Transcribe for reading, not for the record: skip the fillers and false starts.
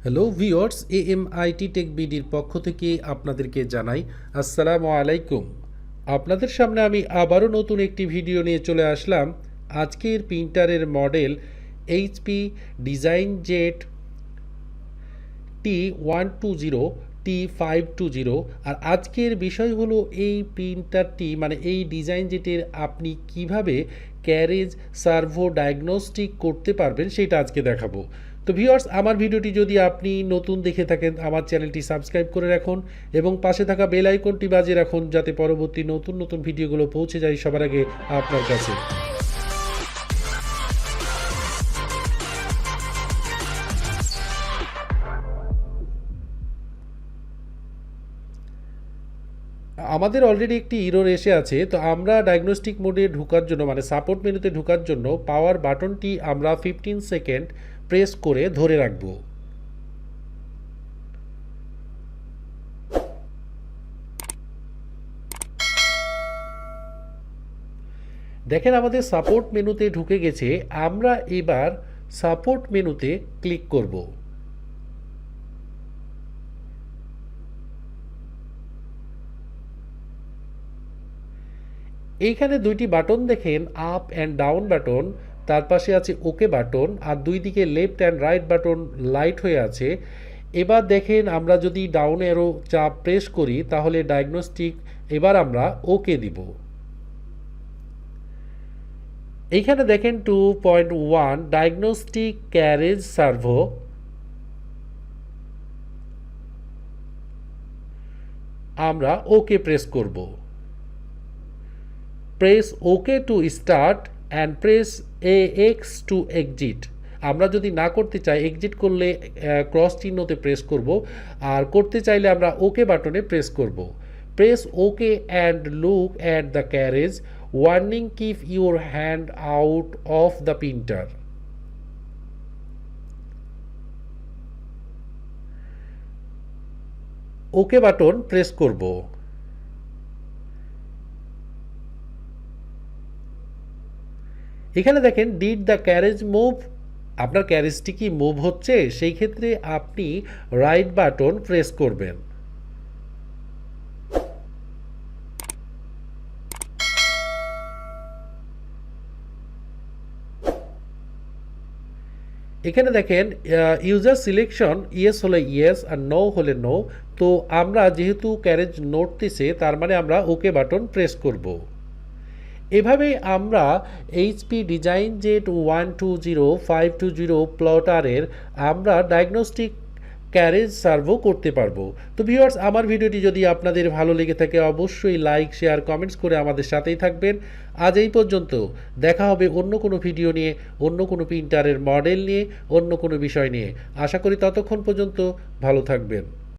Hello viewers, এএমআইটি take বিডির পক্ষ থেকে আপনাদেরকে জানাই আসসালামু আলাইকুম। আপনাদের সামনে আমি আবারও নতুন একটি ভিডিও নিয়ে চলে আসলাম। আজকের প্রিন্টারের model HP DesignJet T120 T520। আর আজকের বিষয় হলো এই প্রিন্টারটি মানে এই ডিজাইন জেটের আপনি কিভাবে ক্যারেজ সার্ভো ডায়াগনস্টিক করতে পারবেন সেটা আজকে দেখাবো। তো ভিউয়ার্স, আমার ভিডিওটি যদি আপনি নতুন দেখে থাকেন আমার চ্যানেলটি সাবস্ক্রাইব করে রাখুন এবং পাশে থাকা বেল আইকনটি বাজিয়ে রাখুন যাতে পরবর্তী নতুন নতুন ভিডিওগুলো পৌঁছে যায় সবার আগে আপনার কাছে। আমাদের অলরেডি একটি ইরর এসে আছে, তো আমরা ডায়াগনস্টিক মোডে ঢোকার জন্য মানে সাপোর্ট মেনুতে ঢোকার জন্য পাওয়ার বাটনটি আমরা 15 সেকেন্ড প্রেস করে ধরে রাখব। দেখেন আমাদের সাপোর্ট মেনুতে ঢুকে গেছে। আমরা এবার সাপোর্ট মেনুতে ক্লিক করব। এইখানে দুইটি বাটন দেখেন, আপ অ্যান্ড ডাউন বাটন, তার পাশে আছে ওকে বাটন, আর দুই দিকে left and right button light হয়ে আছে। এবার দেখেন আমরা যদি ডাউন অ্যারো চাপ প্রেস করি তাহলে ডায়াগনস্টিক এবার আমরা ওকে দিব। এইখানে দেখেন 2.1 ডায়াগনস্টিক ক্যারেজ সার্ভো। আমরা ওকে প্রেস করব। Press okay to start and press AX to exit. আমরা যদি না করতে চাই এক্সিট করলে ক্রস চিহ্নতে প্রেস করব, আর করতে চাইলে আমরা ওকে বাটনে প্রেস করব। Press okay and look at the carriage warning, keep your hand out of the printer. Okay button press করব। এখানে দেখেন ডিড দ্য ক্যারেজ মুভ, আপনার ক্যারেজটি কি মুভ হচ্ছে, সেই ক্ষেত্রে আপনি রাইট বাটন প্রেস করবেন। এখানে দেখেন ইউজার সিলেকশন, ইয়েস হলে ইয়েস আর নো হলে নো। তো আমরা যেহেতু ক্যারেজ নড়তেছে তার মানে আমরা ওকে বাটন প্রেস করব। এভাবে আমরা এইচপি ডিজাইন জেট 120 520 প্লটারের আমরা ডায়াগনস্টিক ক্যারেজ সার্ভো করতে পারবো। তো ভিউয়ার্স, আমার ভিডিওটি যদি আপনাদের ভালো লেগে থাকে অবশ্যই লাইক শেয়ার কমেন্টস করে আমাদের সাথেই থাকবেন। আজ এই পর্যন্ত, দেখা হবে অন্য কোনো ভিডিও নিয়ে, অন্য কোনো প্রিন্টারের মডেল নিয়ে, অন্য কোনো বিষয় নিয়ে। আশা করি ততক্ষণ পর্যন্ত ভালো থাকবেন।